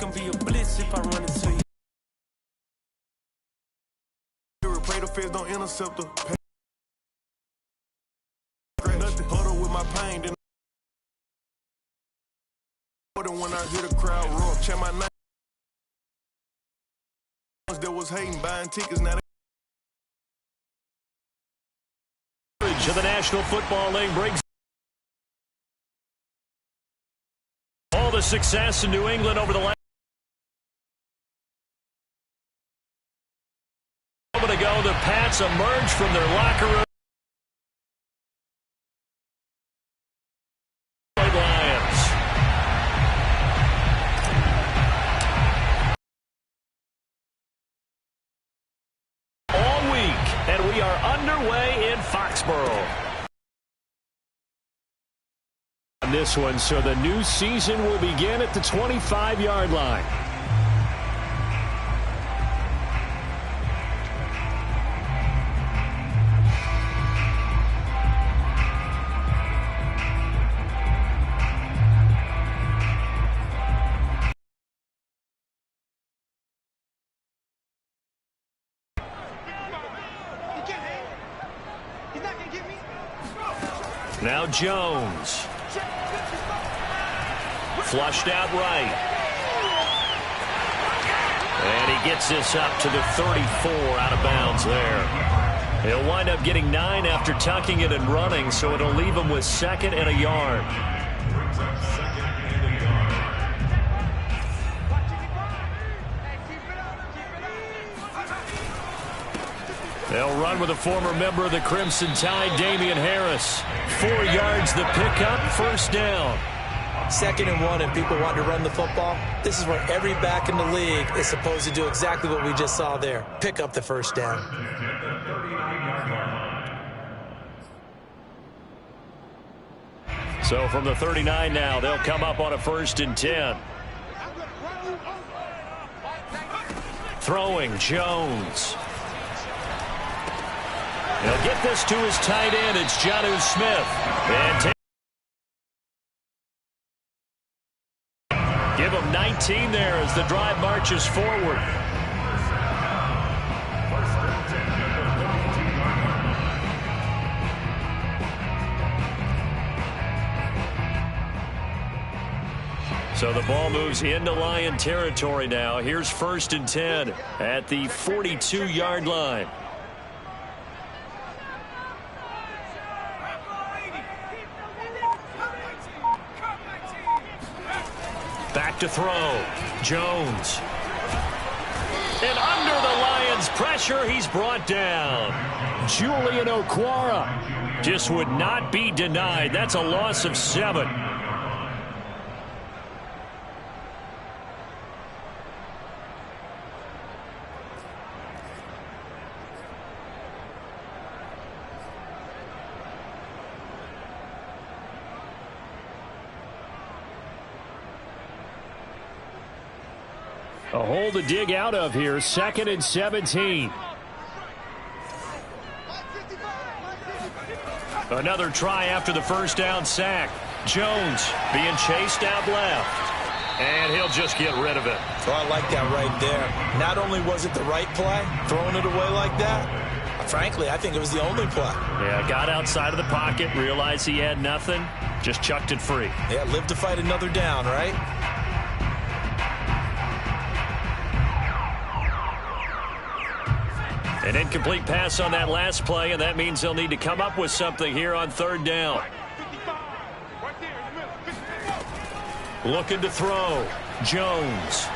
can be a blitz if I run into you. Play the feds, don't intercept her. Nothing, huddle with my pain. Then when I hear the crowd roar, check my name. That was hating, buying tickets, now to the National Football League brings all the success in New England over the last moment ago. The Pats emerged from their locker room. Lions. All week, and we are underway in Foxborough. On this one, so the new season will begin at the 25-yard line. Now Jones. Flushed out right. And he gets this up to the 34 out of bounds there. He'll wind up getting 9 after tucking it and running, so it'll leave him with 2nd and a yard. They'll run with a former member of the Crimson Tide, Damian Harris. 4 yards the pickup, first down. 2nd and 1, and people want to run the football. This is where every back in the league is supposed to do exactly what we just saw there. Pick up the first down. So from the 39 now, they'll come up on a 1st and 10. Throwing, Jones. He'll get this to his tight end. It's Jonnu Smith. And give him 19 there as the drive marches forward. So the ball moves into Lion territory now. Here's 1st and 10 at the 42-yard line. Back to throw. Jones. And under the Lions' pressure, he's brought down. Julian Okwara just would not be denied. That's a loss of 7. A hole to dig out of here. 2nd and 17. Another try after the first down sack. Jones being chased out left. And he'll just get rid of it. Oh, I like that right there. Not only was it the right play, throwing it away like that, frankly, I think it was the only play. Yeah, got outside of the pocket, realized he had nothing, just chucked it free. Yeah, live to fight another down, right? An incomplete pass on that last play, and that means they'll need to come up with something here on 3rd down. Looking to throw. Jones.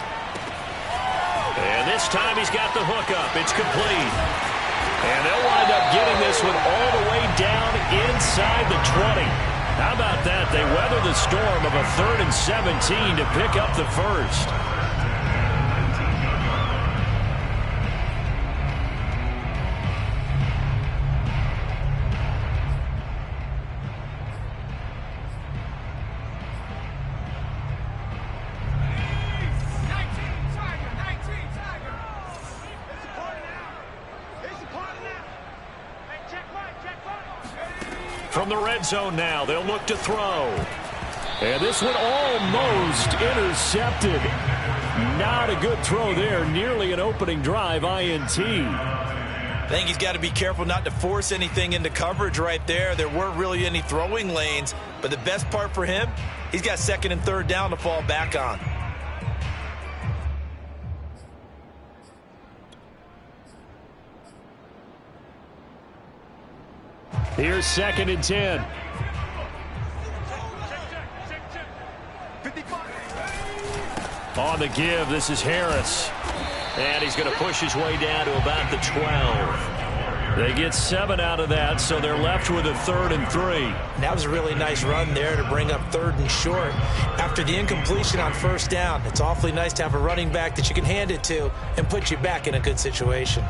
And this time he's got the hook up. It's complete. And they'll wind up getting this one all the way down inside the 20. How about that? They weather the storm of a 3rd and 17 to pick up the first. From the red zone now, they'll look to throw. And this one almost intercepted. Not a good throw there. Nearly an opening drive INT. I think he's got to be careful not to force anything into coverage right there. There weren't really any throwing lanes, but the best part for him, he's got second and third down to fall back on. Here's second and 10. On the give, this is Harris. And he's going to push his way down to about the 12. They get 7 out of that, so they're left with a 3rd and 3. That was a really nice run there to bring up 3rd and short. After the incompletion on 1st down, it's awfully nice to have a running back that you can hand it to and put you back in a good situation.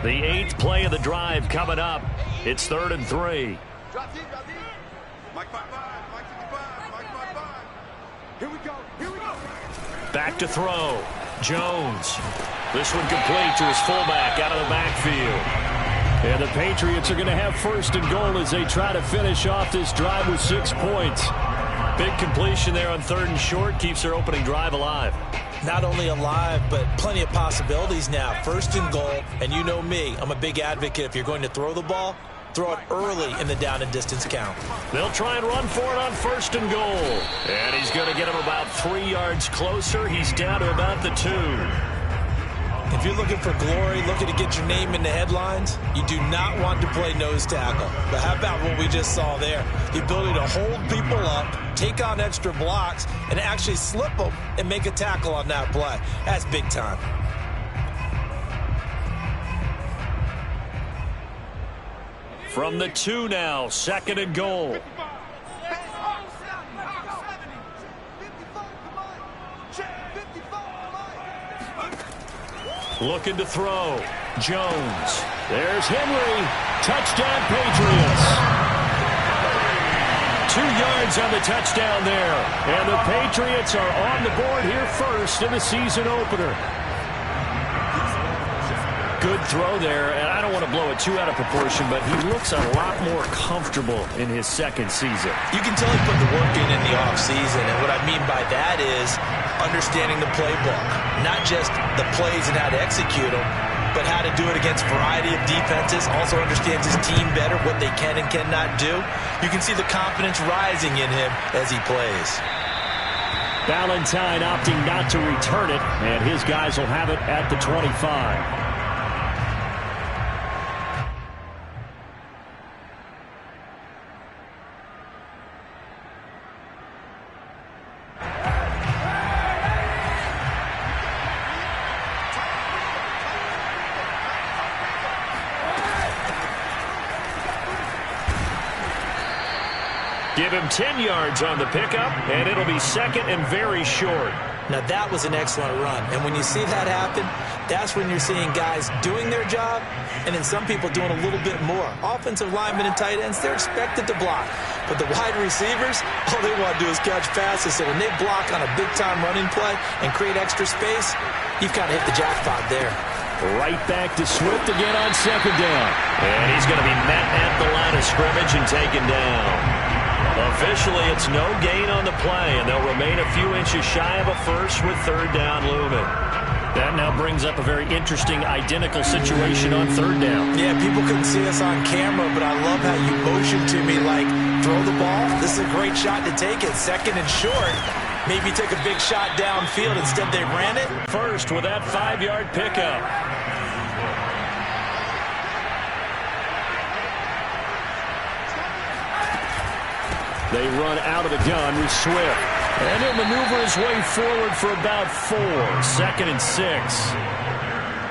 The 8th play of the drive coming up. It's 3rd and 3. Back to throw. Jones. This one complete to his fullback out of the backfield. And the Patriots are going to have 1st and goal as they try to finish off this drive with 6 points. Big completion there on 3rd and short. Keeps their opening drive alive. Not only alive, but plenty of possibilities now. 1st and goal, and you know me, I'm a big advocate. If you're going to throw the ball, throw it early in the down and distance count. They'll try and run for it on 1st and goal. And he's going to get him about 3 yards closer. He's down to about the 2. If you're looking for glory, looking to get your name in the headlines, you do not want to play nose tackle. But how about what we just saw there? The ability to hold people up, take on extra blocks, and actually slip them and make a tackle on that play. That's big time. From the 2 now, 2nd and goal. Looking to throw. Jones. There's Henry. Touchdown, Patriots. 2 yards on the touchdown there. And the Patriots are on the board here first in the season opener. Good throw there, and I don't want to blow it too out of proportion, but he looks a lot more comfortable in his 2nd season. You can tell he put the work in the offseason, and what I mean by that is understanding the playbook. Not just the plays and how to execute them, but how to do it against a variety of defenses. Also understands his team better, what they can and cannot do. You can see the confidence rising in him as he plays. Valentine opting not to return it, and his guys will have it at the 25. Give him 10 yards on the pickup, and it'll be 2nd and very short. Now, that was an excellent run. And when you see that happen, that's when you're seeing guys doing their job and then some people doing a little bit more. Offensive linemen and tight ends, they're expected to block. But the wide receivers, all they want to do is catch passes. So when they block on a big-time running play and create extra space, you've kind of hit the jackpot there. Right back to Swift again on 2nd down. And he's going to be met at the line of scrimmage and taken down. Officially, it's no gain on the play, and they'll remain a few inches shy of a first with 3rd down looming. That now brings up a very interesting identical situation on 3rd down. Yeah, people couldn't see us on camera, but I love how you motioned to me like, throw the ball. This is a great shot to take it. 2nd and short. Maybe take a big shot downfield. Instead, they ran it. First with that 5-yard pickup. They run out of the gun with Swift. And he'll maneuver his way forward for about 4. 2nd and 6.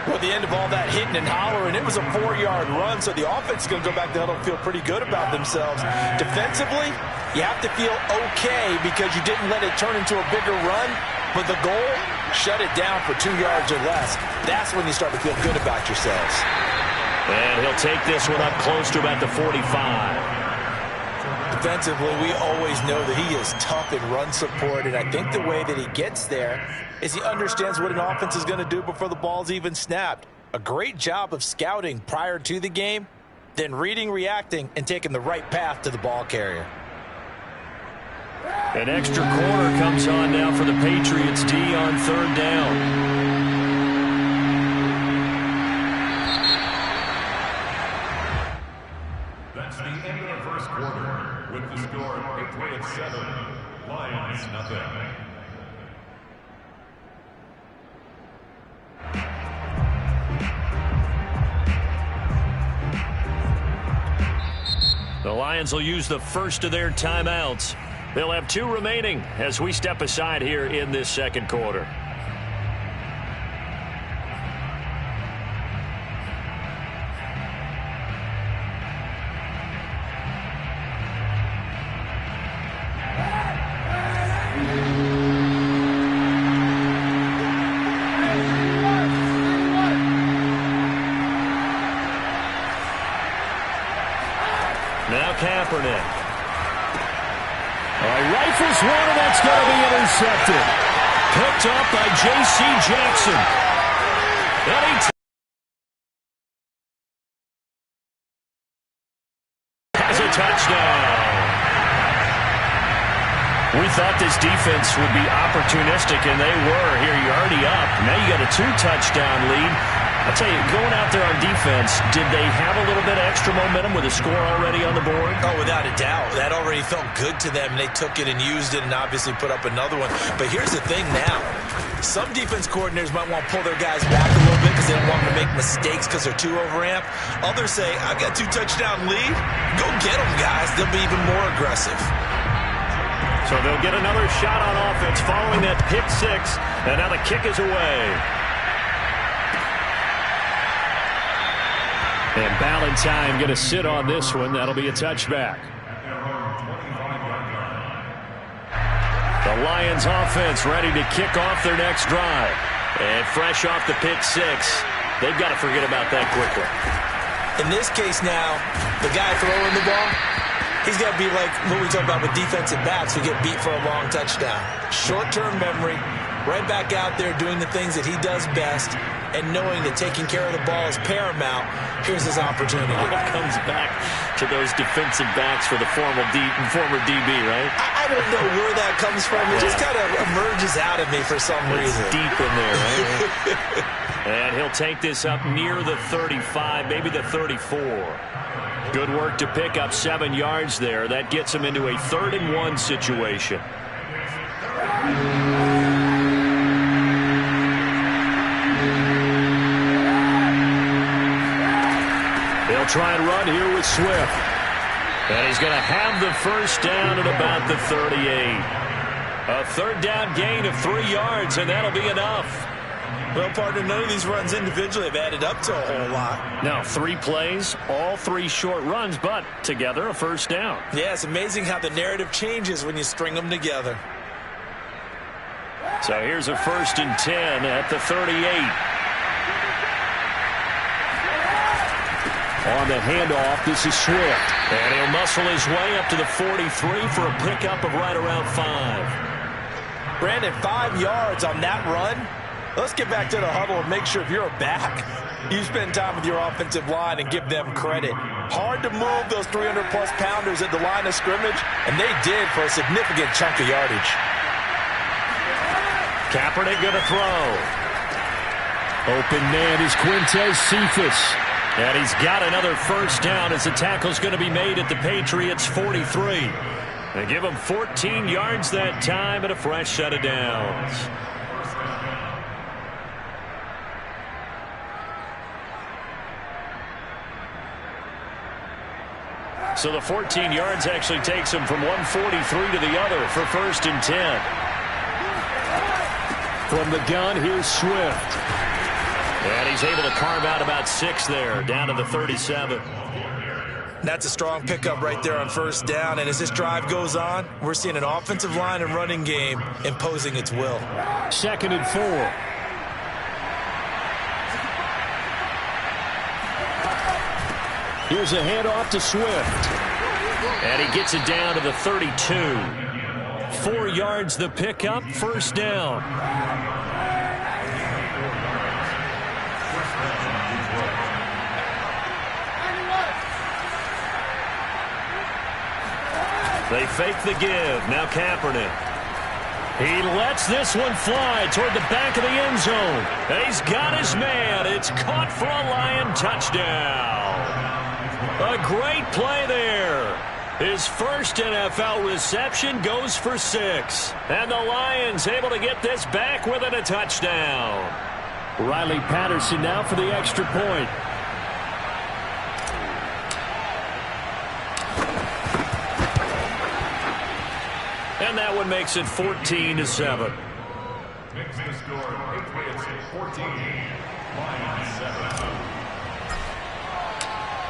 Well, at the end of all that hitting and hollering, it was a 4-yard run, so the offense is going to go back to huddle and feel pretty good about themselves. Defensively, you have to feel okay because you didn't let it turn into a bigger run, but the goal, shut it down for 2 yards or less. That's when you start to feel good about yourselves. And he'll take this one up close to about the 45. Defensively, we always know that he is tough in run support, and I think the way that he gets there is he understands what an offense is going to do before the ball's even snapped. A great job of scouting prior to the game, then reading, reacting, and taking the right path to the ball carrier. An extra corner comes on now for the Patriots D on third down. That's the end of the first quarter with the score Patriots 7, Lions nothing. The Lions will use the first of their timeouts. They'll have 2 remaining as we step aside here in this second quarter. Now Kaepernick. Rifles one, and that's going to be intercepted. Picked up by J.C. Jackson. And he has a touchdown. We thought this defense would be opportunistic, and they were. Here, you're already up. Now you got a 2-touchdown lead. I'll tell you, going out there on defense, did they have a little bit of extra momentum with a score already on the board? Oh, without a doubt. That already felt good to them. They took it and used it and obviously put up another one. But here's the thing now. Some defense coordinators might want to pull their guys back a little bit because they don't want them to make mistakes because they're too overamped. Others say, I've got 2-touchdown lead. Go get them, guys. They'll be even more aggressive. So they'll get another shot on offense following that pick 6. And now the kick is away. And Ballantyne going to sit on this one. That'll be a touchback. The Lions offense ready to kick off their next drive. And fresh off the pick 6, they've got to forget about that quickly. In this case now, the guy throwing the ball, he's got to be like what we talk about with defensive backs who get beat for a long touchdown. Short-term memory, right back out there doing the things that he does best, and knowing that taking care of the ball is paramount. Here's his opportunity. It comes back to those defensive backs for the former DB, right? I don't know where that comes from. It just kind of emerges out of me for some reason. It's deep in there, right? And he'll take this up near the 35, maybe the 34. Good work to pick up 7 yards there. That gets him into a 3rd-and-1 situation. They'll try and run here with Swift. And he's going to have the first down at about the 38. A 3rd down gain of 3 yards, and that'll be enough. Well, partner, none of these runs individually have added up to a whole lot. Now, 3 plays, all 3 short runs, but together a first down. Yeah, it's amazing how the narrative changes when you string them together. So here's a 1st and 10 at the 38. On the handoff, this is Swift. And he'll muscle his way up to the 43 for a pickup of right around 5. Brandon, 5 yards on that run. Let's get back to the huddle and make sure if you're a back, you spend time with your offensive line and give them credit. Hard to move those 300-plus pounders at the line of scrimmage, and they did for a significant chunk of yardage. Kaepernick going to throw. Open man is Quintez Cephas. And he's got another first down as the tackle's going to be made at the Patriots' 43. They give him 14 yards that time and a fresh set of downs. So the 14 yards actually takes him from 143 to the other for 1st and 10. From the gun, here's Swift. And he's able to carve out about 6 there, down to the 37. That's a strong pickup right there on 1st down. And as this drive goes on, we're seeing an offensive line and running game imposing its will. 2nd and 4. Here's a handoff to Swift. And he gets it down to the 32. 4 yards the pickup, 1st down. They fake the give. Now Kaepernick. He lets this one fly toward the back of the end zone. And he's got his man. It's caught for a Lion touchdown. A great play there. His first NFL reception goes for 6. And the Lions able to get this back within a touchdown. Riley Patterson now for the extra point. And that one makes it 14-7. Makes the score Patriots 14, Lions 7.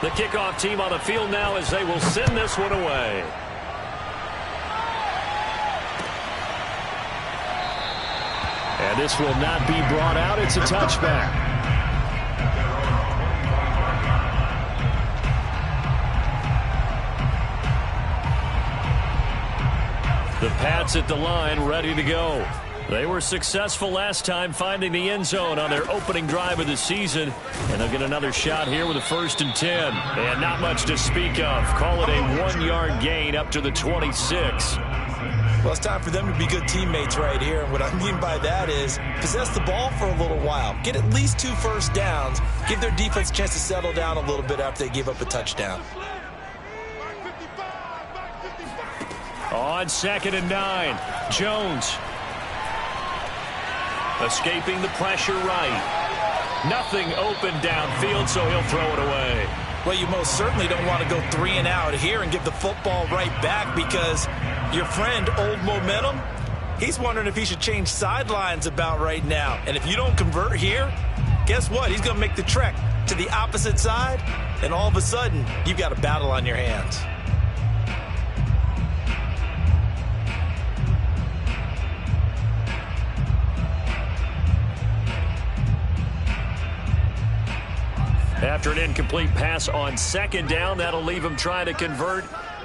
The kickoff team on the field now as they will send this one away. And this will not be brought out. It's a touchback. The Pats at the line, ready to go. They were successful last time finding the end zone on their opening drive of the season. And they'll get another shot here with a 1st and 10. And not much to speak of. Call it a 1-yard gain up to the 26. Well, it's time for them to be good teammates right here. And what I mean by that is possess the ball for a little while. Get at least 2 first downs. Give their defense a chance to settle down a little bit after they give up a touchdown. On 2nd and 9, Jones. Escaping the pressure right. Nothing open downfield, so he'll throw it away. Well, you most certainly don't want to go 3 and out here and give the football right back because your friend, Old Momentum, he's wondering if he should change sidelines about right now. And if you don't convert here, guess what? He's going to make the trek to the opposite side, and all of a sudden, you've got a battle on your hands. After an incomplete pass on 2nd down, that'll leave him trying to convert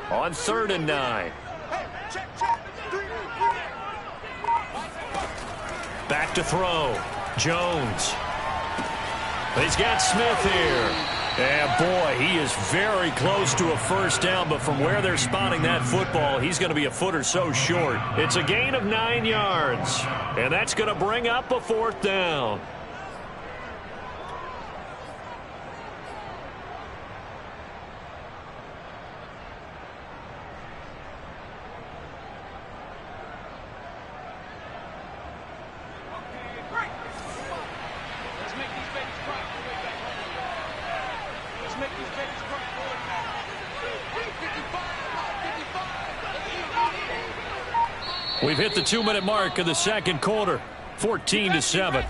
on 3rd and 9. Back to throw. Jones. He's got Smith here. And boy, he is very close to a 1st down, but from where they're spotting that football, he's going to be a foot or so short. It's a gain of 9 yards, and that's going to bring up a 4th down. We've hit the 2-minute mark of the 2nd quarter, 14-7.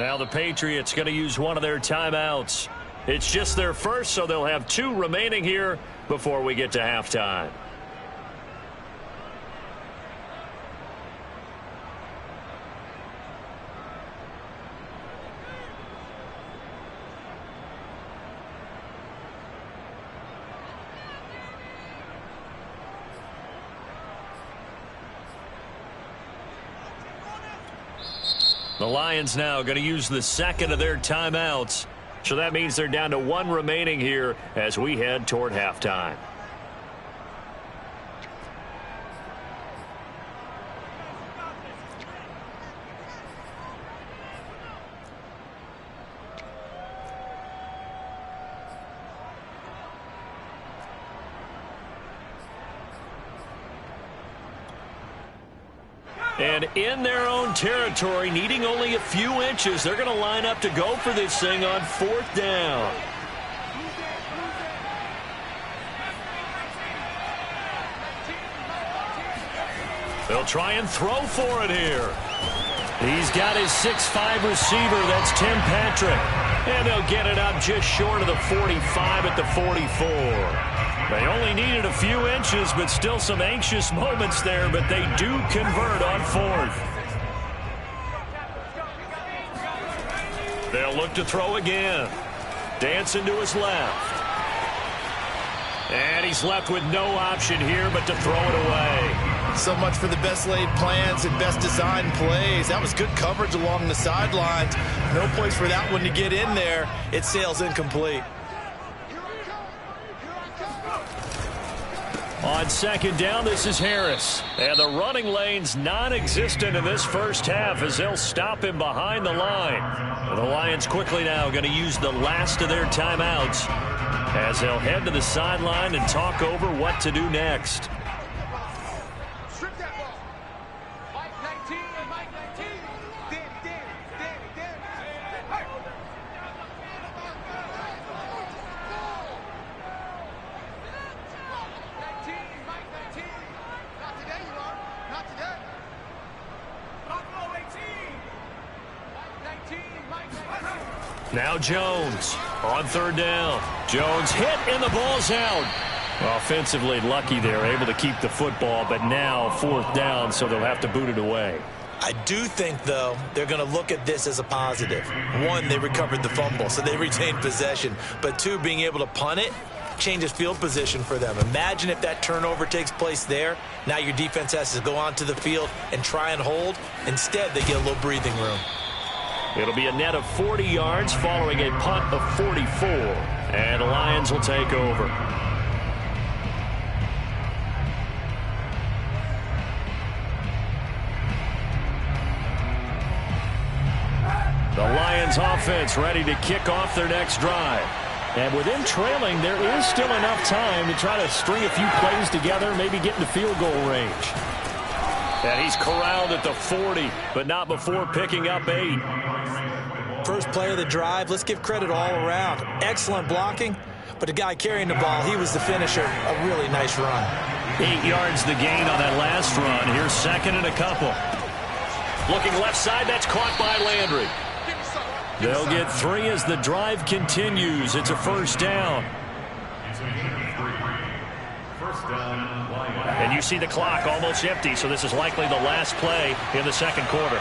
Now the Patriots going to use one of their timeouts. It's just their first, so they'll have 2 remaining here before we get to halftime. The Lions now going to use the 2nd of their timeouts. So that means they're down to 1 remaining here as we head toward halftime. And in their own territory, needing only a few inches, they're going to line up to go for this thing on 4th down. They'll try and throw for it here. He's got his 6'5" receiver. That's Tim Patrick. And they'll get it up just short of the 45 at the 44. They only needed a few inches, but still some anxious moments there, but they do convert on 4th. They'll look to throw again. Dancing to his left. And he's left with no option here but to throw it away. So much for the best laid plans and best designed plays. That was good coverage along the sidelines. No place for that one to get in there. It sails incomplete. On 2nd down, this is Harris. And the running lane's non-existent in this first half as they'll stop him behind the line. And the Lions quickly now going to use the last of their timeouts as they'll head to the sideline and talk over what to do next. Now Jones on 3rd down. Jones hit and the ball's out. Offensively lucky there, able to keep the football, but now 4th down, so they'll have to boot it away. I do think, though, they're going to look at this as a positive. 1, they recovered the fumble, so they retained possession. But 2, being able to punt it changes field position for them. Imagine if that turnover takes place there. Now your defense has to go onto the field and try and hold. Instead, they get a little breathing room. It'll be a net of 40 yards following a punt of 44. And the Lions will take over. The Lions offense ready to kick off their next drive. And with them trailing, there is still enough time to try to string a few plays together, maybe get into field goal range. And he's corralled at the 40, but not before picking up 8. First play of the drive, let's give credit all around. Excellent blocking, but the guy carrying the ball, he was the finisher. A really nice run. 8 yards the gain on that last run. Here's 2nd and a couple. Looking left side, that's caught by Landry. They'll get 3 as the drive continues. It's a 1st down. And you see the clock almost empty, so this is likely the last play in the 2nd quarter.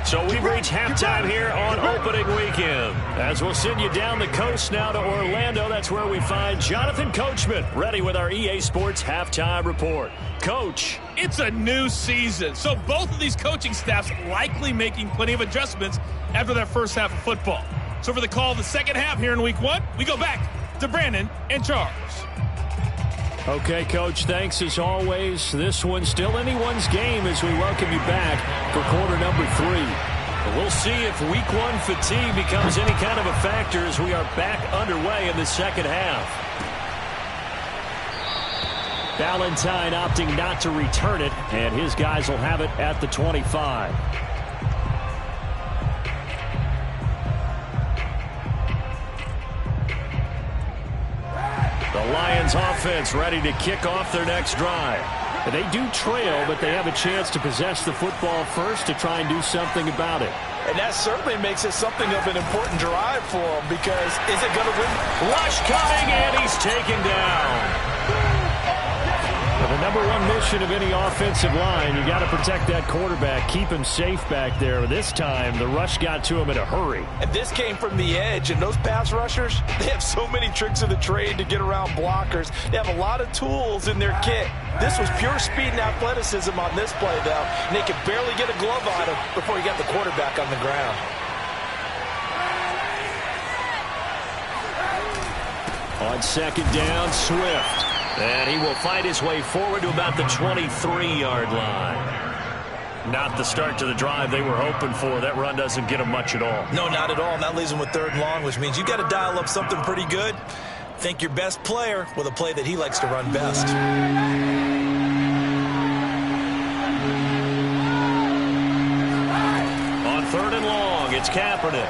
So we've reached halftime here on opening weekend. As we'll send you down the coast now to Orlando, that's where we find Jonathan Coachman, ready with our EA Sports Halftime Report. Coach. It's a new season, so both of these coaching staffs likely making plenty of adjustments after that first half of football. So for the call of the second half here in week 1, we go back to Brandon and Charles. Okay, Coach, thanks as always. This one's still anyone's game as we welcome you back for quarter number 3. But we'll see if week 1 fatigue becomes any kind of a factor as we are back underway in the second half. Valentine opting not to return it, and his guys will have it at the 25. The Lions offense ready to kick off their next drive. And they do trail, but they have a chance to possess the football first to try and do something about it. And that certainly makes it something of an important drive for them, because is it going to win? Rush coming, and he's taken down. The number one mission of any offensive line, you got to protect that quarterback, keep him safe back there. This time, the rush got to him in a hurry. And this came from the edge, and those pass rushers, they have so many tricks of the trade to get around blockers. They have a lot of tools in their kit. This was pure speed and athleticism on this play, though, and they could barely get a glove on him before he got the quarterback on the ground. On second down, Swift. And he will fight his way forward to about the 23-yard line. Not the start to the drive they were hoping for. That run doesn't get them much at all. No, not at all. And that leaves them with third and long, which means you got to dial up something pretty good. Think your best player with a play that he likes to run best. On third and long, it's Kaepernick.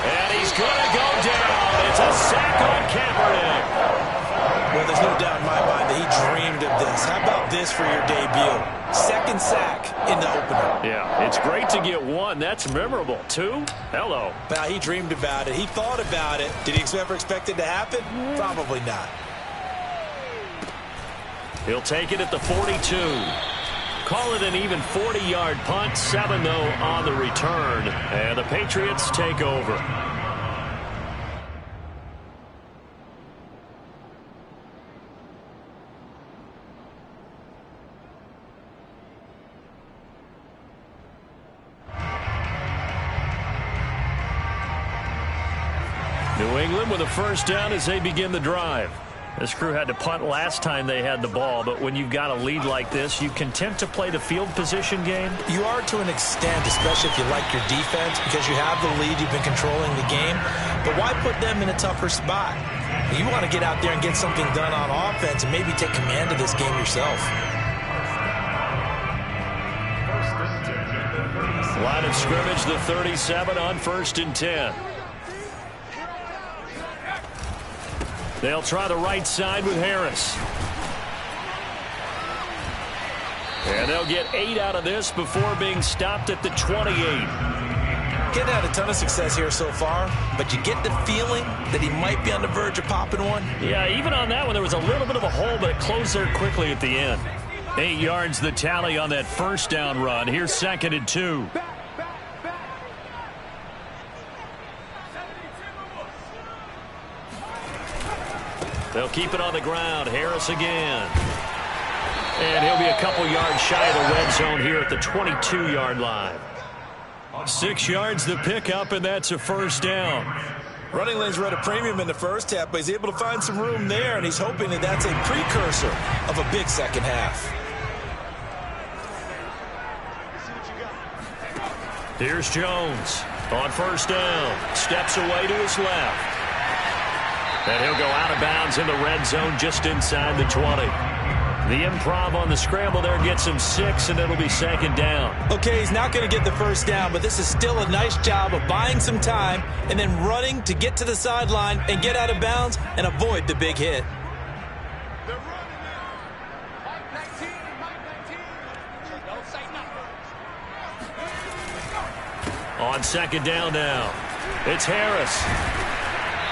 And he's going to go down. It's a sack on Kaepernick. Well, there's no doubt in my mind that he dreamed of this. How about this for your debut? Second sack in the opener. Yeah, it's great to get one. That's memorable. Two? Hello. Now, he dreamed about it. He thought about it. Did he ever expect it to happen? Probably not. He'll take it at the 42. Call it an even 40-yard punt. 7, though, on the return. And the Patriots take over. New England with a first down as they begin the drive. This crew had to punt last time they had the ball, but when you've got a lead like this, you content to play the field position game? You are to an extent, especially if you like your defense, because you have the lead, you've been controlling the game. But why put them in a tougher spot? You want to get out there and get something done on offense and maybe take command of this game yourself. Line of scrimmage, the 37 on 1st and 10. They'll try the right side with Harris. And they'll get 8 out of this before being stopped at the 28. Getting had a ton of success here so far, but you get the feeling that he might be on the verge of popping one. Yeah, even on that one, there was a little bit of a hole, but it closed there quickly at the end. 8 yards the tally on that first down run. Here's 2nd and 2. They'll keep it on the ground. Harris again. And he'll be a couple yards shy of the red zone here at the 22-yard line. 6 yards the pickup, and that's a first down. Running lanes were at a premium in the first half, but he's able to find some room there, and he's hoping that that's a precursor of a big second half. Here's Jones on first down. Steps away to his left. And he'll go out of bounds in the red zone just inside the 20. The improv on the scramble there gets him 6, and it'll be 2nd down. Okay, he's not going to get the first down, but this is still a nice job of buying some time and then running to get to the sideline and get out of bounds and avoid the big hit. On 2nd down now, it's Harris.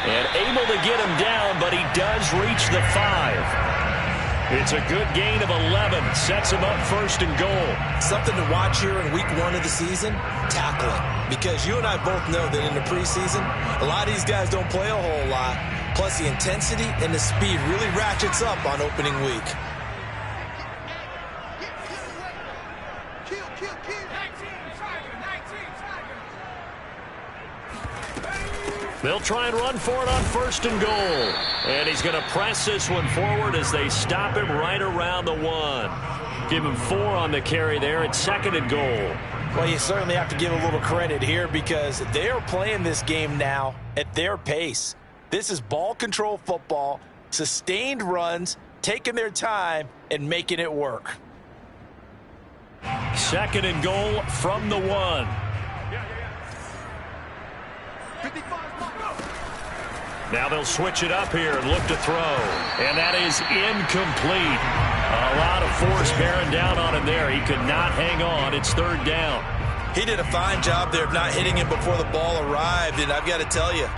And able to get him down, but he does reach the 5. It's a good gain of 11. Sets him up 1st and goal. Something to watch here in week 1 of the season, tackling. Because you and I both know that in the preseason, a lot of these guys don't play a whole lot. Plus the intensity and the speed really ratchets up on opening week. They'll try and run for it on 1st and goal. And he's going to press this one forward as they stop him right around the 1. Give him 4 on the carry there at 2nd and goal. Well, you certainly have to give a little credit here because they are playing this game now at their pace. This is ball control football, sustained runs, taking their time, and making it work. 2nd and goal from the 1. Now they'll switch it up here and look to throw. And that is incomplete. A lot of force bearing down on him there. He could not hang on. It's 3rd down. He did a fine job there of not hitting him before the ball arrived. And I've got to tell you,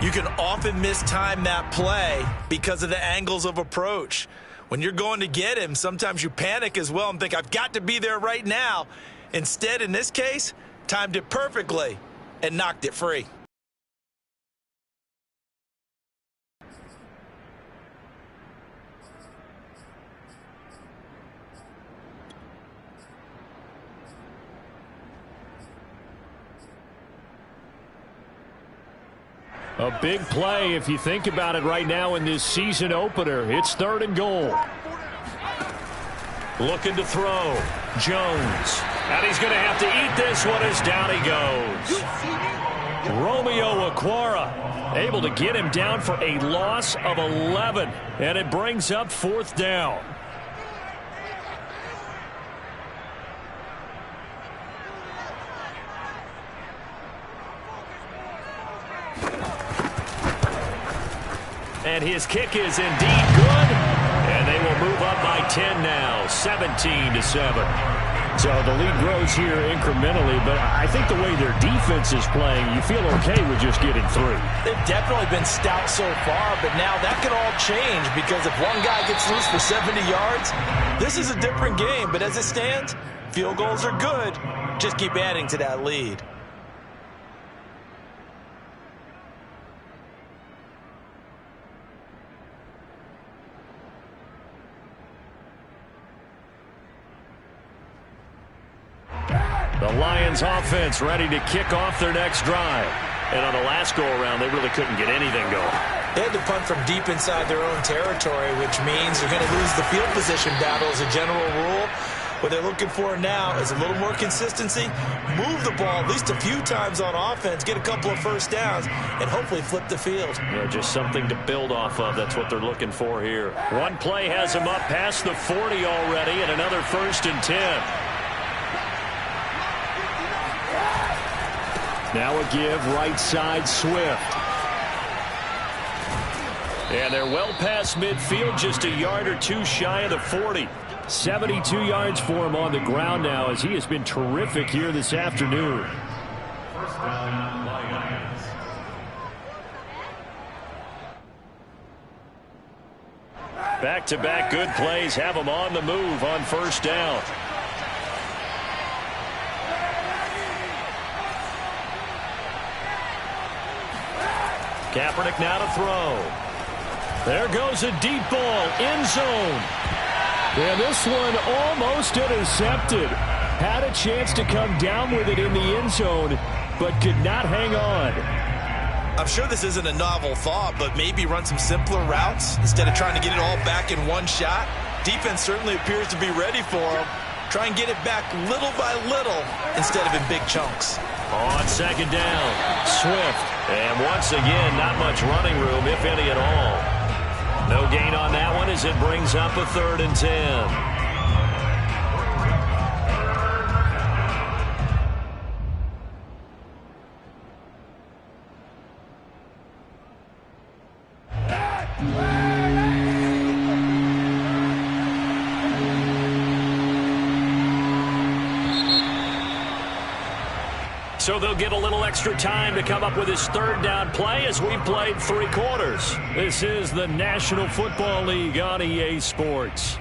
you can often mistime that play because of the angles of approach. When you're going to get him, sometimes you panic as well and think, I've got to be there right now. Instead, in this case, timed it perfectly and knocked it free. A big play if you think about it right now in this season opener. It's 3rd and goal. Looking to throw. Jones. And he's going to have to eat this one as down he goes. Romeo Okwara able to get him down for a loss of 11. And it brings up 4th down. And his kick is indeed good. And they will move up by 10 now, 17-7. So the lead grows here incrementally, but I think the way their defense is playing, you feel okay with just getting through. They've definitely been stout so far, but now that could all change because if one guy gets loose for 70 yards, this is a different game. But as it stands, field goals are good. Just keep adding to that lead. The Lions offense ready to kick off their next drive. And on the last go-around, they really couldn't get anything going. They had to punt from deep inside their own territory, which means they're going to lose the field position battle as a general rule. What they're looking for now is a little more consistency, move the ball at least a few times on offense, get a couple of first downs, and hopefully flip the field. Yeah, just something to build off of. That's what they're looking for here. One play has them up past the 40 already, and another 1st and 10. Now a give right side Swift. And they're well past midfield, just a yard or two shy of the 40. 72 yards for him on the ground now as he has been terrific here this afternoon. First down, Lions. Back-to-back good plays have them on the move on 1st down. Kaepernick now to throw. There goes a deep ball, end zone. And this one almost intercepted. Had a chance to come down with it in the end zone, but could not hang on. I'm sure this isn't a novel thought, but maybe run some simpler routes instead of trying to get it all back in one shot. Defense certainly appears to be ready for him. Try and get it back little by little instead of in big chunks. On 2nd down, Swift. And once again, not much running room, if any at all. No gain on that one as it brings up a 3rd and 10. So they'll get a little extra time to come up with his 3rd down play as we've played 3 quarters. This is the National Football League on EA Sports.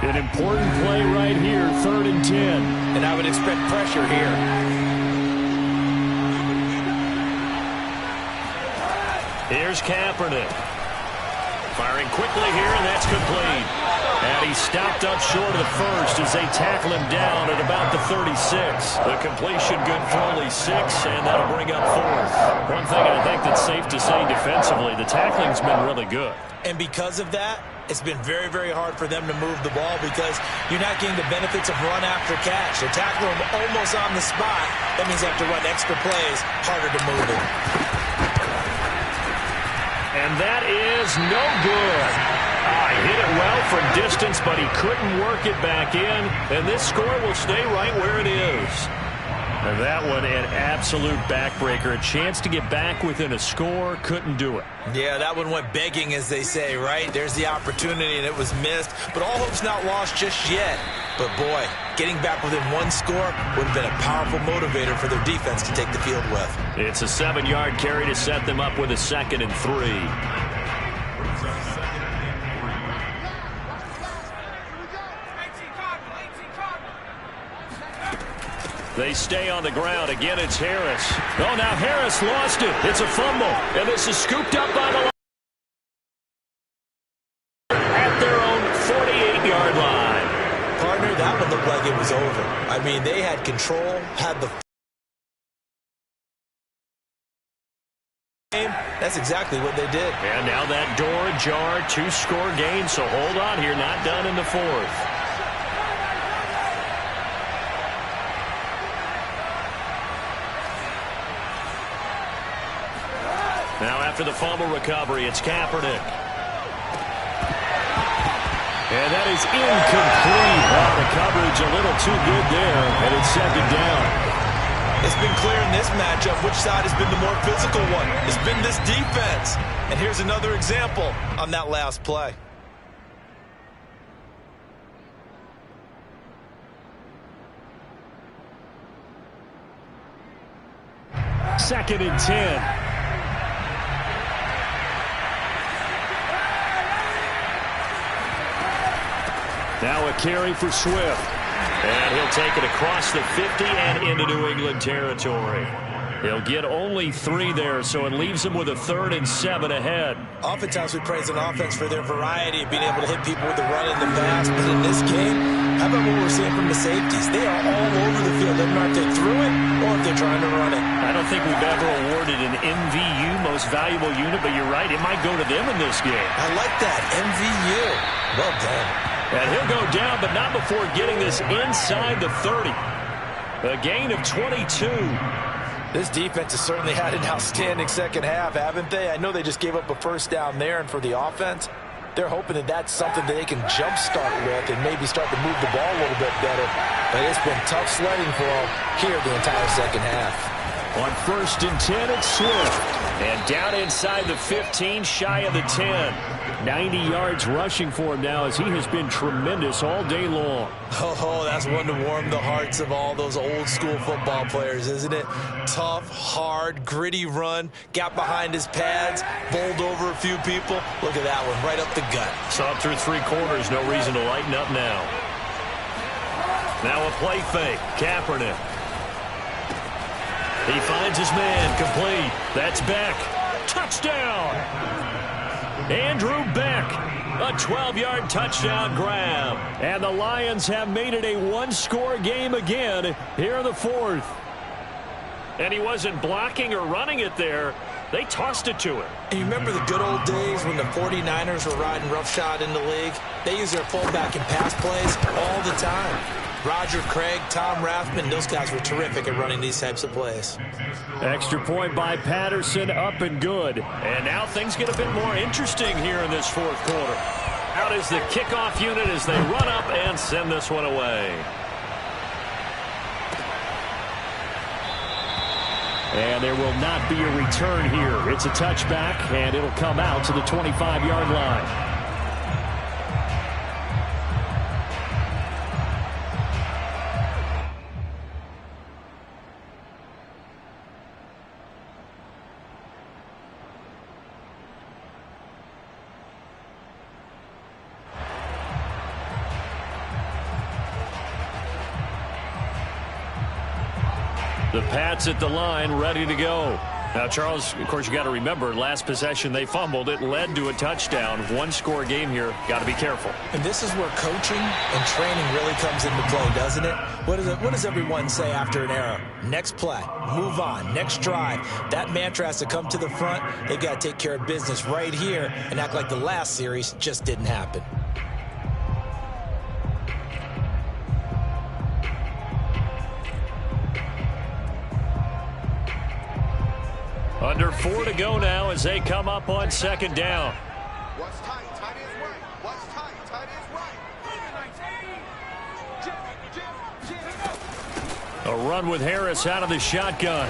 An important play right here, 3rd and 10. And I would expect pressure here. Here's Kaepernick. Firing quickly here, and that's complete. And he stopped up short of the 1st as they tackle him down at about the 36. The completion good for only 6, and that'll bring up 4th. One thing I think that's safe to say defensively, the tackling's been really good. And because of that, it's been very, very hard for them to move the ball because you're not getting the benefits of run after catch. They're tackling him almost on the spot. That means they have to run extra plays, harder to move it. And that is no good. He hit it well from distance, but he couldn't work it back in. And this score will stay right where it is. And that one, an absolute backbreaker. A chance to get back within a score, couldn't do it. Yeah, that one went begging, as they say, right? There's the opportunity, and it was missed. But all hope's not lost just yet. But, boy, getting back within one score would have been a powerful motivator for their defense to take the field with. It's a 7-yard carry to set them up with a 2nd and 3. They stay on the ground. Again, it's Harris. Oh, now Harris lost it. It's a fumble. And this is scooped up by the line. At their own 48-yard line. Partner, that one looked like it was over. I mean, they had control, had the game. That's exactly what they did. And now that door ajar, 2-score game. So hold on here. Not done in the 4th. Now after the fumble recovery, it's Kaepernick. And that is incomplete. Wow, the coverage a little too good there, and it's 2nd down. It's been clear in this matchup which side has been the more physical one. It's been this defense. And here's another example on that last play. Second and 10. Now a carry for Swift. And he'll take it across the 50 and into New England territory. He'll get only 3 there, so it leaves him with a 3rd and 7 ahead. Oftentimes we praise an offense for their variety of being able to hit people with the run and the pass. But in this game, how about what we're seeing from the safeties? They are all over the field. Doesn't matter if they threw it or if they're trying to run it. I don't think we've ever awarded an MVU, most valuable unit, but you're right, it might go to them in this game. I like that, MVU. Well done. And he'll go down, but not before getting this inside the 30. A gain of 22. This defense has certainly had an outstanding second half, haven't they? I know they just gave up a first down there, and for the offense, they're hoping that that's something that they can jumpstart with and maybe start to move the ball a little bit better. But it's been tough sledding for them here the entire second half. On 1st and 10, it's Swift. And down inside the 15, shy of the 10. 90 yards rushing for him now as he has been tremendous all day long. Oh, that's one to warm the hearts of all those old school football players, isn't it? Tough, hard, gritty run, got behind his pads, bowled over a few people. Look at that one, right up the gut. Saw through 3 quarters, no reason to lighten up now. Now a play fake, Kaepernick. He finds his man, complete. That's Beck. Touchdown! Andrew Beck, a 12-yard touchdown grab. And the Lions have made it a one-score game again here in the 4th. And he wasn't blocking or running it there. They tossed it to him. And you remember the good old days when the 49ers were riding roughshod in the league? They used their fullback in pass plays all the time. Roger Craig, Tom Rathman, those guys were terrific at running these types of plays. Extra point by Patterson, up and good. And now things get a bit more interesting here in this 4th quarter. Out is the kickoff unit as they run up and send this one away. And there will not be a return here. It's a touchback, and it'll come out to the 25-yard line. The Pats at the line, ready to go. Now, Charles, of course, you got to remember, last possession they fumbled. It led to a touchdown. One-score game here. Got to be careful. And this is where coaching and training really comes into play, doesn't it? What does everyone say after an error? Next play, move on, next drive. That mantra has to come to the front. They've got to take care of business right here and act like the last series just didn't happen. Under 4 to go now as they come up on 2nd down. What's tight? Tight is right. What's tight? Tight is right. A run with Harris out of the shotgun.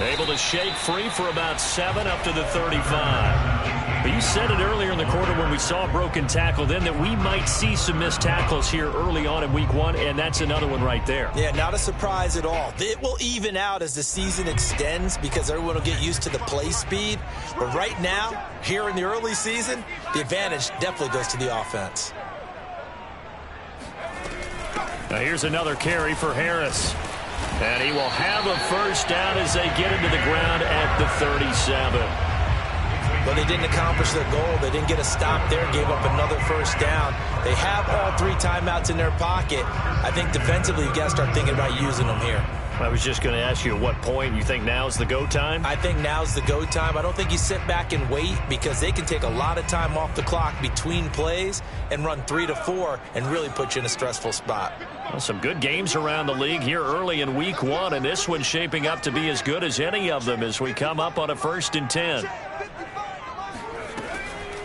Able to shake free for about 7 up to the 35. But you said it earlier in the quarter when we saw a broken tackle then that we might see some missed tackles here early on in week 1, and that's another one right there. Yeah, not a surprise at all. It will even out as the season extends because everyone will get used to the play speed. But right now, here in the early season, the advantage definitely goes to the offense. Now here's another carry for Harris. And he will have a first down as they get into the ground at the 37. But they didn't accomplish their goal. They didn't get a stop there, gave up another first down. They have all 3 timeouts in their pocket. I think defensively you've got to start thinking about using them here. I was just going to ask you at what point you think now's the go time? I think now's the go time. I don't think you sit back and wait because they can take a lot of time off the clock between plays and run 3 to 4 and really put you in a stressful spot. Well, some good games around the league here early in week 1, and this one's shaping up to be as good as any of them as we come up on a 1st and 10.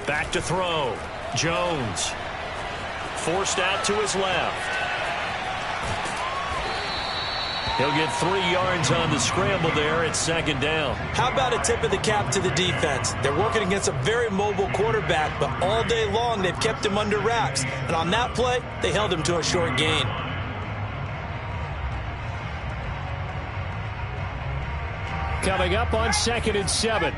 Back to throw. Jones. Forced out to his left. He'll get 3 yards on the scramble there at second down. How about a tip of the cap to the defense? They're working against a very mobile quarterback, but all day long they've kept him under wraps. And on that play, they held him to a short gain. Coming up on 2nd and 7.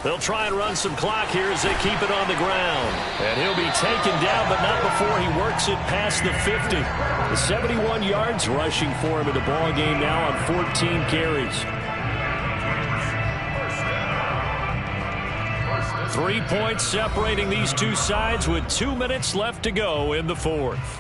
They'll try and run some clock here as they keep it on the ground. And he'll be taken down, but not before he works it past the 50. The 71 yards rushing for him in the ball game now on 14 carries. 3 points separating these two sides with 2 minutes left to go in the fourth.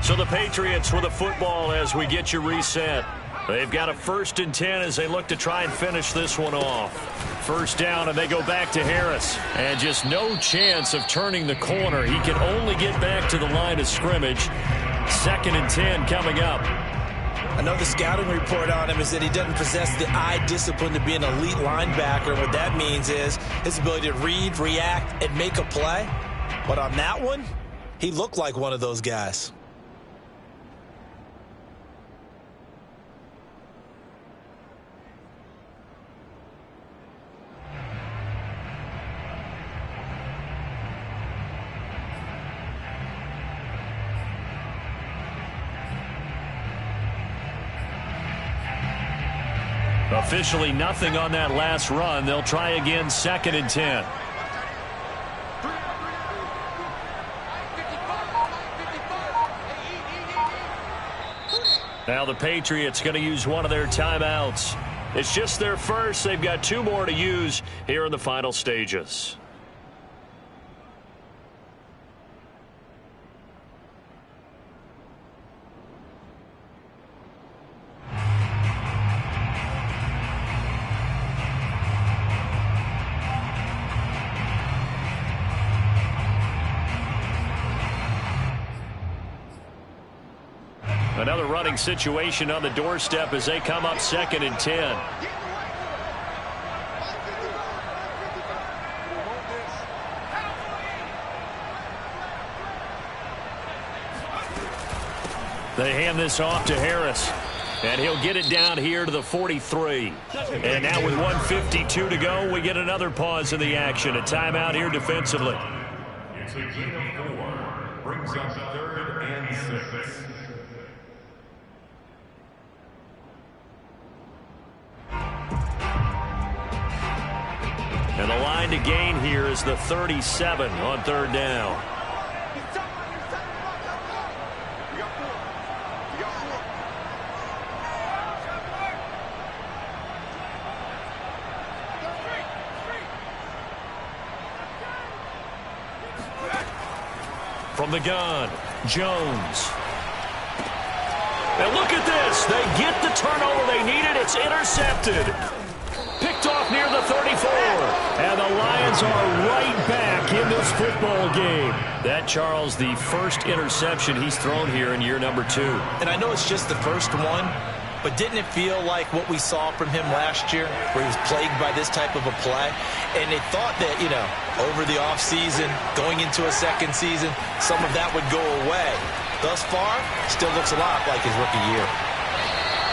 So the Patriots with the football as we get you reset. They've got a 1st and 10 as they look to try and finish this one off. First down, and they go back to Harris. And just no chance of turning the corner. He can only get back to the line of scrimmage. 2nd and 10 coming up. I know the scouting report on him is that he doesn't possess the eye discipline to be an elite linebacker. What that means is his ability to read, react, and make a play. But on that one, he looked like one of those guys. Officially nothing on that last run. They'll try again 2nd and 10. Now the Patriots going to use one of their timeouts. It's just their first. They've got 2 more to use here in the final stages. Another running situation on the doorstep as they come up 2nd and 10. They hand this off to Harris. And he'll get it down here to the 43. And now with 1:52 to go, we get another pause in the action. A timeout here defensively. It's a gain of 4. Brings up 3rd and 6. And the line to gain here is the 37 on 3rd down. From the gun, Jones. And look at this. They get the turnover they needed. It's intercepted. Picked off near the 34. And the Lions are right back in this football game. That, Charles, the first interception he's thrown here in year number 2. And I know it's just the first one, but didn't it feel like what we saw from him last year, where he was plagued by this type of a play? And they thought that, you know, over the offseason, going into a second season, some of that would go away. Thus far, still looks a lot like his rookie year.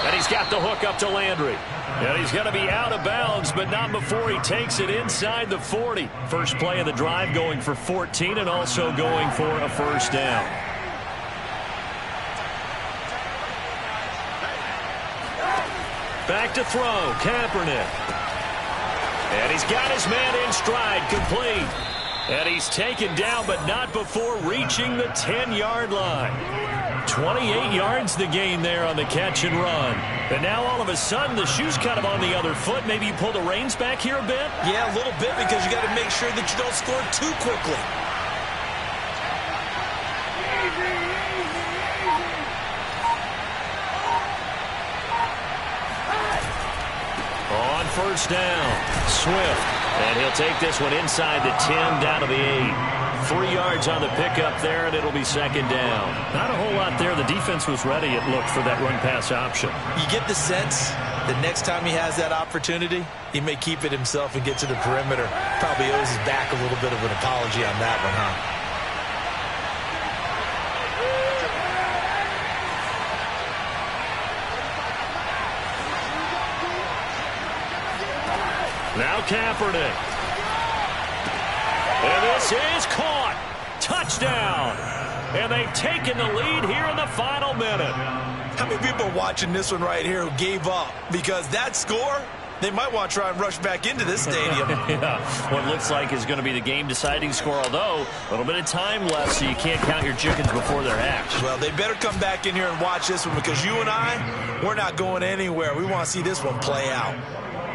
And he's got the hook up to Landry. And he's going to be out of bounds, but not before he takes it inside the 40. First play of the drive going for 14 and also going for a first down. Back to throw, Kaepernick. And he's got his man in stride, complete. And he's taken down, but not before reaching the 10-yard line. 28 yards the gain there on the catch and run. And now all of a sudden the shoe's kind of on the other foot. Maybe you pull the reins back here a bit? Yeah, a little bit, because you got to make sure that you don't score too quickly. On first down, Swift. And he'll take this one inside the 10 down to the 8. 3 yards on the pickup there, and it'll be second down. Not a whole lot there. The defense was ready, it looked, for that run-pass option. You get the sense that next time he has that opportunity, he may keep it himself and get to the perimeter. Probably owes his back a little bit of an apology on that one, huh? Now Kaepernick. And this is caught. Touchdown. And they've taken the lead here in the final minute. How many people are watching this one right here who gave up? Because that score, they might want to try and rush back into this stadium. Yeah, what looks like is going to be the game-deciding score, although a little bit of time left, so you can't count your chickens before they're hatched. Well, they better come back in here and watch this one, because you and I, we're not going anywhere. We want to see this one play out.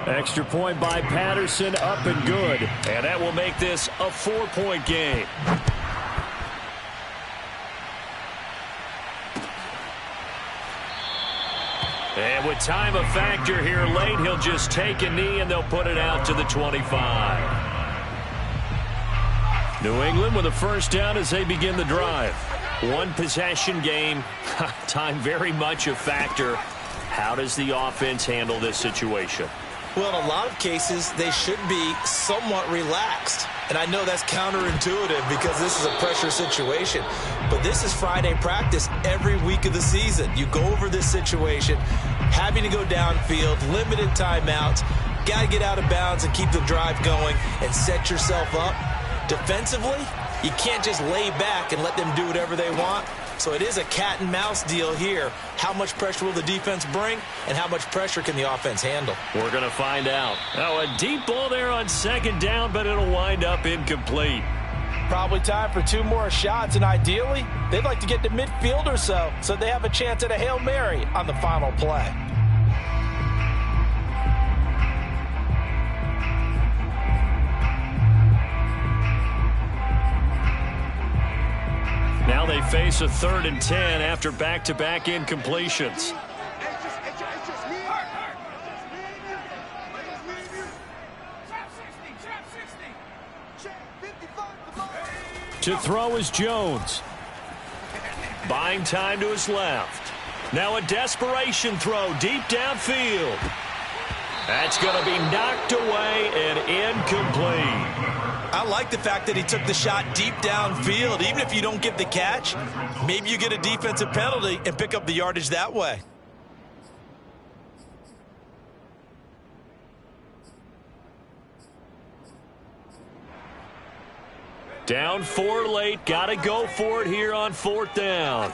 Extra point by Patterson, up and good. And that will make this a 4-point game. And with time a factor here late, he'll just take a knee and they'll put it out to the 25. New England with a first down as they begin the drive. One possession game. Time very much a factor. How does the offense handle this situation? Well, in a lot of cases, they should be somewhat relaxed. And I know that's counterintuitive because this is a pressure situation. But this is Friday practice every week of the season. You go over this situation, having to go downfield, limited timeouts, got to get out of bounds and keep the drive going and set yourself up. Defensively, you can't just lay back and let them do whatever they want. So it is a cat and mouse deal here. How much pressure will the defense bring, and how much pressure can the offense handle? We're going to find out. Oh, a deep ball there on second down, but it'll wind up incomplete. Probably time for 2 more shots, and ideally, they'd like to get to midfield or so they have a chance at a Hail Mary on the final play. Now they face a 3rd and 10 after back-to-back incompletions. To throw is Jones. Buying time to his left. Now a desperation throw deep downfield. That's going to be knocked away and incomplete. I like the fact that he took the shot deep downfield. Even if you don't get the catch, maybe you get a defensive penalty and pick up the yardage that way. Down 4 late. Got to go for it here on 4th down.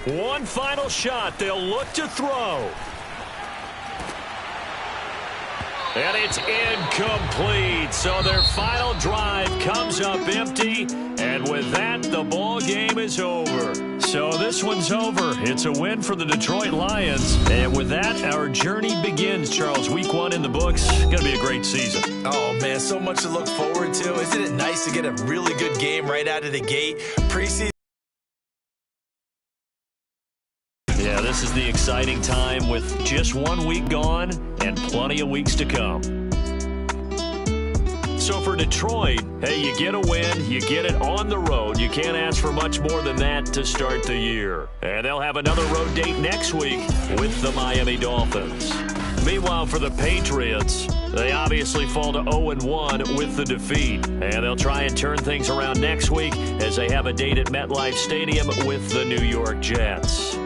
One final shot. They'll look to throw. And it's incomplete. So their final drive comes up empty. And with that, the ball game is over. So this one's over. It's a win for the Detroit Lions. And with that, our journey begins, Charles. Week 1 in the books. Going to be a great season. Oh, man, so much to look forward to. Isn't it nice to get a really good game right out of the gate? Preseason. Yeah, this is the exciting time with just 1 week gone and plenty of weeks to come. So for Detroit, hey, you get a win, you get it on the road. You can't ask for much more than that to start the year. And they'll have another road date next week with the Miami Dolphins. Meanwhile, for the Patriots, they obviously fall to 0-1 with the defeat. And they'll try and turn things around next week as they have a date at MetLife Stadium with the New York Jets.